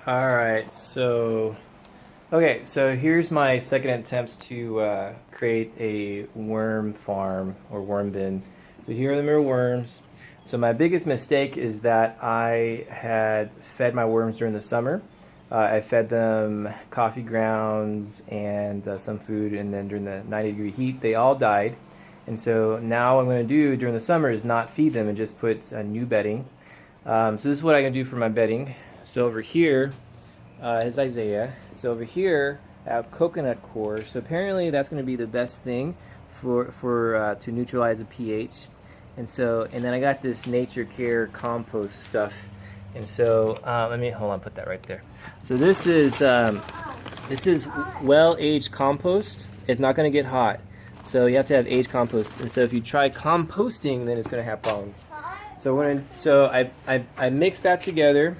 All right, okay, so here's my second attempt to create a worm farm or worm bin. So here are the worms. So my biggest mistake is that I had fed my worms during the summer. I fed them coffee grounds and some food, and then during the 90-degree heat, they all died. And so now what I'm going to do during the summer is not feed them and just put new bedding. So this is what I'm going to do for my bedding. So over here is Isaiah. So over here I have coconut coir. So apparently that's going to be the best thing for to neutralize the pH. And then I got this Nature Care compost stuff. And so let me hold on, put that right there. So this is well-aged compost. It's not going to get hot. So you have to have aged compost. And so if you try composting, then it's going to have problems. So I mixed that together.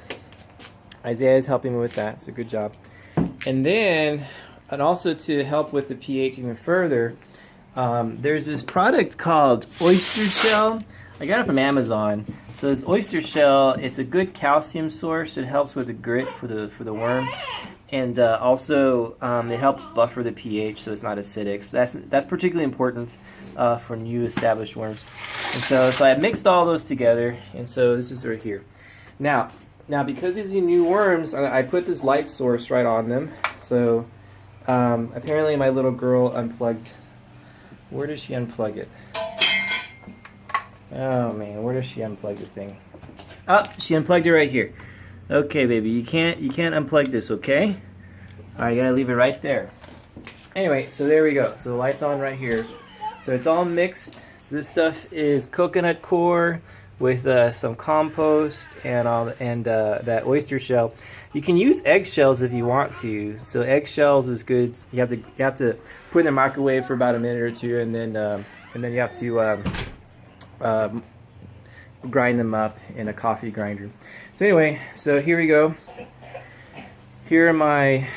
Isaiah is helping me with that, so good job. And also to help with the pH even further, there's this product called Oyster Shell. I got it from Amazon. So this Oyster Shell, it's a good calcium source. It helps with the grit for the worms, and also it helps buffer the pH so it's not acidic. So that's particularly important for new established worms. And so I mixed all those together, and so this is right here. Now because these are new worms, I put this light source right on them. So apparently my little girl unplugged. Where does she unplug it? Oh man, where does she unplug the thing? Oh, she unplugged it right here. Okay, baby, you can't unplug this, okay? All right, you gotta leave it right there. Anyway, so there we go. So the light's on right here. So it's all mixed. So this stuff is coconut coir with some compost and that oyster shell. You can use eggshells if you want to. So eggshells is good. You have to put in the microwave for about a minute or two, and then you have to grind them up in a coffee grinder. So anyway, so here we go. Here are my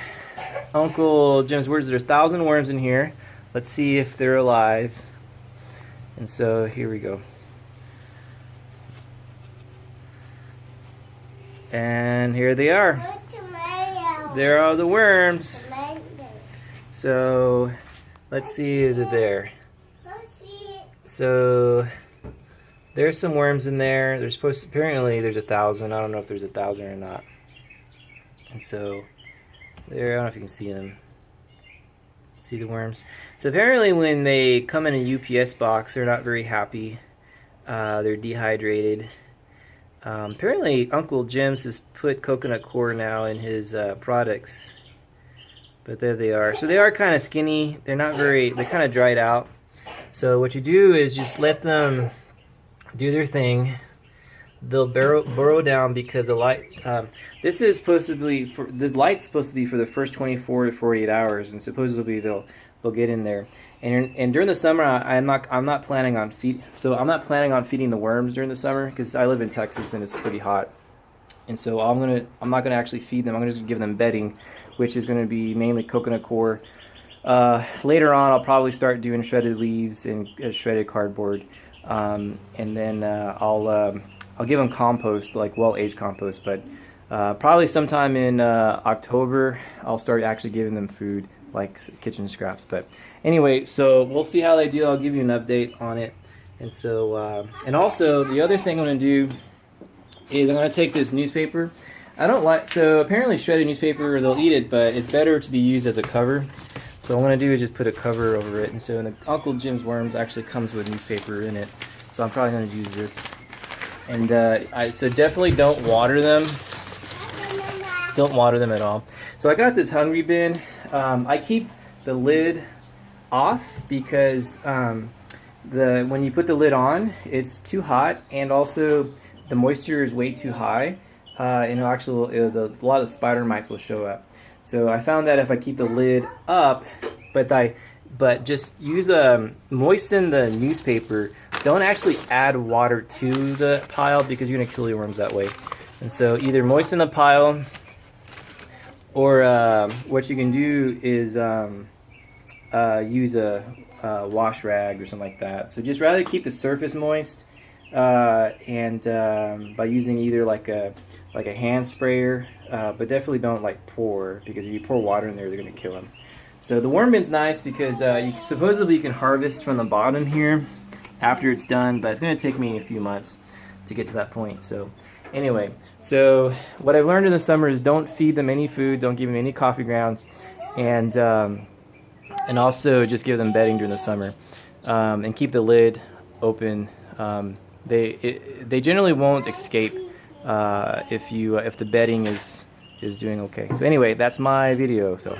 Uncle Jim's worms. There's 1,000 worms in here. Let's see if they're alive. And so here we go. And here they are. There are the worms. So let's see if they're there. So there's some worms in there. There's apparently there's 1,000. I don't know if there's 1,000 or not. And so there, I don't know if you can see them. See the worms? So apparently when they come in a UPS box, they're not very happy. They're dehydrated. Apparently Uncle Jim's has put coconut coir now in his products. But there they are. So they are kind of skinny. They're kind of dried out. So what you do is just let them do their thing. They'll burrow down because the light. This light's supposed to be for the first 24 to 48 hours, and supposedly they'll get in there. And during the summer, I'm not planning on feeding the worms during the summer because I live in Texas and it's pretty hot. And so I'm not gonna actually feed them. I'm gonna just give them bedding, which is gonna be mainly coconut coir. Later on, I'll probably start doing shredded leaves and shredded cardboard, and then I'll give them compost, like well-aged compost. But probably sometime in October, I'll start actually giving them food, like kitchen scraps. But anyway, so we'll see how they do. I'll give you an update on it. And so, and also the other thing I'm going to do is I'm going to take this newspaper. So apparently shredded newspaper, they'll eat it, but it's better to be used as a cover. So what I'm going to do is just put a cover over it. And so the Uncle Jim's worms actually comes with newspaper in it. So I'm probably going to use this. And so definitely don't water them. Don't water them at all. So I got this Hungry Bin. I keep the lid off because when you put the lid on, it's too hot, and also the moisture is way too high, and a lot of spider mites will show up. So I found that if I keep the lid up, but just moisten the newspaper. Don't actually add water to the pile because you're gonna kill your worms that way. And so either moisten the pile, or what you can do is use a wash rag or something like that. So just rather keep the surface moist, and by using either like a like a hand sprayer, but definitely don't like pour, because if you pour water in there, they're going to kill them. So the worm bin's nice because supposedly you can harvest from the bottom here after it's done, but it's going to take me a few months to get to that point. So anyway, so what I've learned in the summer is don't feed them any food, don't give them any coffee grounds, and also just give them bedding during the summer, and keep the lid open. They generally won't escape if the bedding is doing okay. So anyway, that's my video. So.